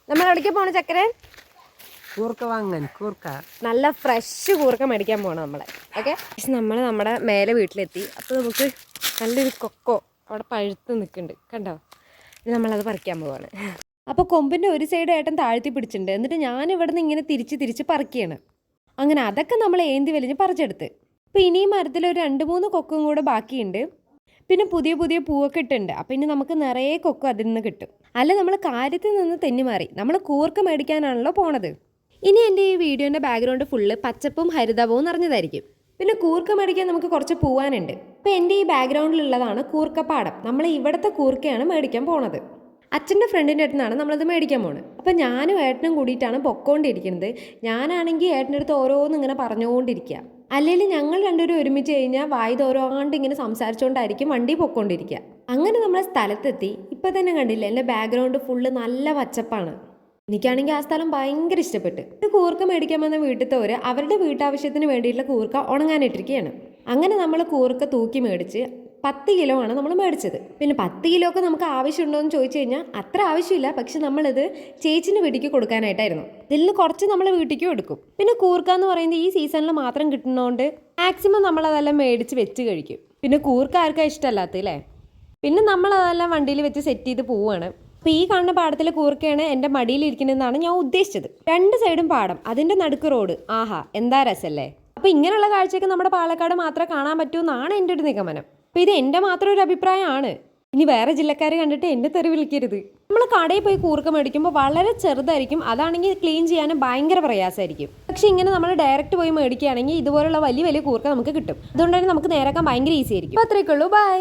നമ്മൾ എവിടേക്ക് പോണ ചക്കര? കൂർക്ക വാങ്ങാൻ. കൂർക്ക നല്ല ഫ്രഷ് കൂർക്ക മേടിക്കാൻ പോകണം നമ്മളെ. ഓക്കെ, നമ്മൾ നമ്മുടെ മേലെ വീട്ടിലെത്തി. അപ്പോൾ നമുക്ക് നല്ലൊരു കൊക്കോ അവിടെ പഴുത്ത് നിൽക്കുന്നുണ്ട്, കണ്ടോ? നമ്മളത് പറിക്കാൻ പോവാണ്. അപ്പോൾ കൊമ്പിൻ്റെ ഒരു സൈഡ് ഏട്ടൻ താഴ്ത്തി പിടിച്ചിട്ടുണ്ട്. എന്നിട്ട് ഞാൻ ഇവിടെ നിന്ന് ഇങ്ങനെ തിരിച്ച് പറിക്കുകയാണ്. അങ്ങനെ അതൊക്കെ നമ്മൾ ഏന്തി വലിഞ്ഞ് പറിച്ചെടുത്ത്. അപ്പോൾ ഇനിയും മരത്തിൽ ഒരു 2-3 കൊക്കും കൂടെ ബാക്കിയുണ്ട്. പിന്നെ പുതിയ പൂവൊക്കെ ഇട്ടുണ്ട്. അപ്പോൾ ഇനി നമുക്ക് നിറയെ കൊക്കും അതിൽ നിന്ന് കിട്ടും. അല്ല, നമ്മൾ കാര്യത്തിൽ നിന്ന് തെന്നി മാറി. നമ്മൾ കൂർക്ക മേടിക്കാനാണല്ലോ പോണത്. ഇനി എൻ്റെ ഈ വീഡിയോൻ്റെ ബാക്ക്ഗ്രൗണ്ട് ഫുള്ള് പച്ചപ്പും ഹരിതവും നിറഞ്ഞതായിരിക്കും. പിന്നെ കൂർക്ക മേടിക്കാൻ നമുക്ക് കുറച്ച് പോവാനുണ്ട്. അപ്പോൾ എൻ്റെ ഈ ബാക്ക്ഗ്രൗണ്ടിലുള്ളതാണ് കൂർക്കപ്പാടം. നമ്മൾ ഇവിടുത്തെ കൂർക്കയാണ് മേടിക്കാൻ പോണത്. അച്ഛൻ്റെ ഫ്രണ്ടിൻ്റെ അടുത്ത് നിന്നാണ് നമ്മളത് മേടിക്കാൻ പോകുന്നത്. അപ്പോൾ ഞാനും ഏട്ടനും കൂടിയിട്ടാണ് പൊക്കോണ്ടിരിക്കുന്നത്. ഞാനാണെങ്കിൽ ഏട്ടൻ്റെ അടുത്ത് ഓരോന്ന് ഇങ്ങനെ പറഞ്ഞുകൊണ്ടിരിക്കുക. അല്ലെങ്കിൽ ഞങ്ങൾ രണ്ടുപേരും ഒരുമിച്ച് കഴിഞ്ഞാൽ വായി തോരാണ്ട് ഇങ്ങനെ സംസാരിച്ചുകൊണ്ടായിരിക്കും വണ്ടി പൊക്കോണ്ടിരിക്കുക. അങ്ങനെ നമ്മളെ സ്ഥലത്തെത്തി. ഇപ്പം തന്നെ കണ്ടില്ല, എൻ്റെ ബാക്ക്ഗ്രൗണ്ട് ഫുള്ള് നല്ല പച്ചപ്പാണ്. എനിക്കാണെങ്കിൽ ആ സ്ഥലം ഭയങ്കര ഇഷ്ടപ്പെട്ട്. ഇത് കൂർക്ക മേടിക്കാൻ വന്ന വീട്ടിലത്തവർ അവരുടെ വീട്ടാവശ്യത്തിന് വേണ്ടിയിട്ടുള്ള കൂർക്ക ഉണങ്ങാനിട്ടിരിക്കുകയാണ്. അങ്ങനെ നമ്മൾ കൂർക്ക തൂക്കി മേടിച്ച് 10 കിലോ ആണ് നമ്മൾ മേടിച്ചത്. പിന്നെ 10 കിലോ ഒക്കെ നമുക്ക് ആവശ്യമുണ്ടോ എന്ന് ചോദിച്ചു കഴിഞ്ഞാൽ അത്ര ആവശ്യമില്ല. പക്ഷെ നമ്മളിത് ചേച്ചിന് വീട്ടിലേക്ക് കൊടുക്കാനായിട്ടായിരുന്നു. ഇതിൽ നിന്ന് കുറച്ച് നമ്മൾ വീട്ടിലേക്ക് കൊടുക്കും. പിന്നെ കൂർക്ക എന്ന് പറയുന്നത് ഈ സീസണിൽ മാത്രം കിട്ടുന്നതുകൊണ്ട് മാക്സിമം നമ്മളതെല്ലാം മേടിച്ച് വെച്ച് കഴിക്കും. പിന്നെ കൂർക്ക ആർക്കാ ഇഷ്ടമല്ലാത്തല്ലേ. പിന്നെ നമ്മളതെല്ലാം വണ്ടിയിൽ വെച്ച് സെറ്റ് ചെയ്ത് പോവുകയാണ്. അപ്പോൾ ഈ കാണുന്ന പാടത്തിലെ കൂർക്കയാണ് എൻ്റെ മടിയിലിരിക്കുന്നതെന്നാണ് ഞാൻ ഉദ്ദേശിച്ചത്. 2 സൈഡും പാടം, അതിൻ്റെ നടുക്ക് റോഡ്. ആഹാ, എന്താ രസമല്ലേ. അപ്പോൾ ഇങ്ങനെയുള്ള കാഴ്ചയൊക്കെ നമ്മുടെ പാലക്കാട് മാത്രമേ കാണാൻ പറ്റൂ എന്നാണ് എൻ്റെ ഒരു നിഗമനം. അപ്പോൾ ഇത് എൻ്റെ മാത്രം ഒരു അഭിപ്രായമാണ്. ഇനി വേറെ ജില്ലക്കാർ കണ്ടിട്ട് എന്നെ തെറി വിളിക്കരുത്. നമ്മൾ കടയിൽ പോയി കൂർക്ക മേടിക്കുമ്പോൾ വളരെ ചെറുതായിരിക്കും. അതാണെങ്കിൽ ക്ലീൻ ചെയ്യാനും ഭയങ്കര പ്രയാസമായിരിക്കും. പക്ഷെ ഇങ്ങനെ നമ്മൾ ഡയറക്റ്റ് പോയി മേടിക്കുകയാണെങ്കിൽ ഇതുപോലുള്ള വലിയ കൂർക്ക നമുക്ക് കിട്ടും. അതുകൊണ്ട് തന്നെ നമുക്ക് നേരാക്കാൻ ഭയങ്കര ഈസി ആയിരിക്കും. അപ്പോൾ അത്രയൊക്കെ ഉള്ളൂ. ബൈ.